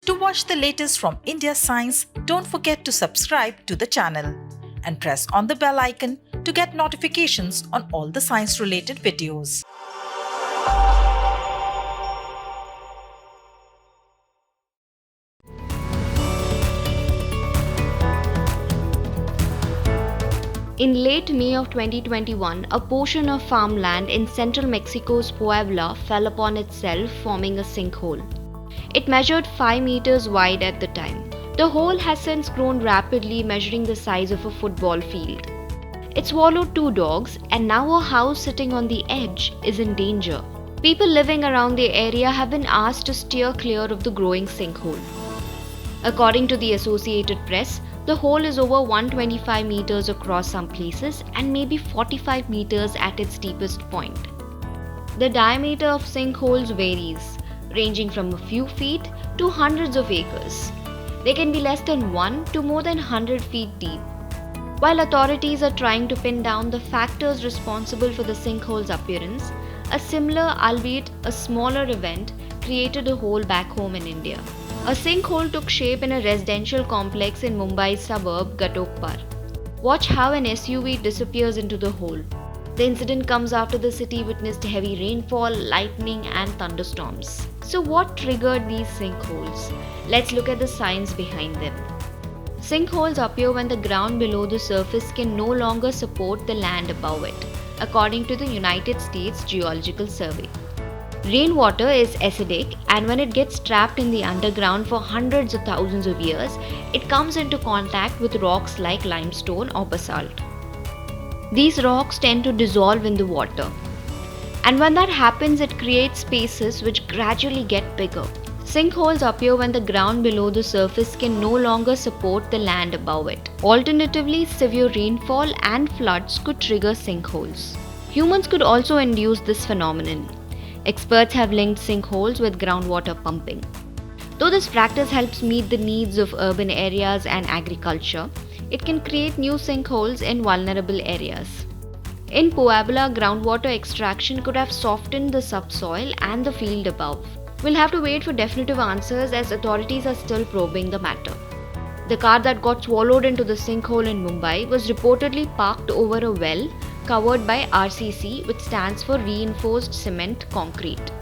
To watch the latest from India Science, don't forget to subscribe to the channel and press on the bell icon to get notifications on all the science-related videos. In late May of 2021, a portion of farmland in central Mexico's Puebla fell upon itself, forming a sinkhole. It measured 5 meters wide at the time. The hole has since grown rapidly, measuring the size of a football field. It swallowed 2 dogs, and now a house sitting on the edge is in danger. People living around the area have been asked to steer clear of the growing sinkhole. According to the Associated Press, the hole is over 125 meters across some places and maybe 45 meters at its deepest point. The diameter of sinkholes varies, ranging from a few feet to hundreds of acres. They can be less than 1 to more than 100 feet deep. While authorities are trying to pin down the factors responsible for the sinkhole's appearance, a similar, albeit a smaller event created a hole back home in India. A sinkhole took shape in a residential complex in Mumbai's suburb Ghatotpar. Watch how an SUV disappears into the hole. The incident comes after the city witnessed heavy rainfall, lightning, and thunderstorms. So, what triggered these sinkholes? Let's look at the science behind them. Sinkholes appear when the ground below the surface can no longer support the land above it, according to the United States Geological Survey. Rainwater is acidic, and when it gets trapped in the underground for hundreds of thousands of years, it comes into contact with rocks like limestone or basalt. These rocks tend to dissolve in the water, and when that happens, it creates spaces which gradually get bigger. Sinkholes appear when the ground below the surface can no longer support the land above it. Alternatively, severe rainfall and floods could trigger sinkholes. Humans could also induce this phenomenon. Experts have linked sinkholes with groundwater pumping. Though this practice helps meet the needs of urban areas and agriculture, it can create new sinkholes in vulnerable areas. In Puebla, groundwater extraction could have softened the subsoil and the field above. We'll have to wait for definitive answers as authorities are still probing the matter. The car that got swallowed into the sinkhole in Mumbai was reportedly parked over a well covered by RCC, which stands for Reinforced Cement Concrete.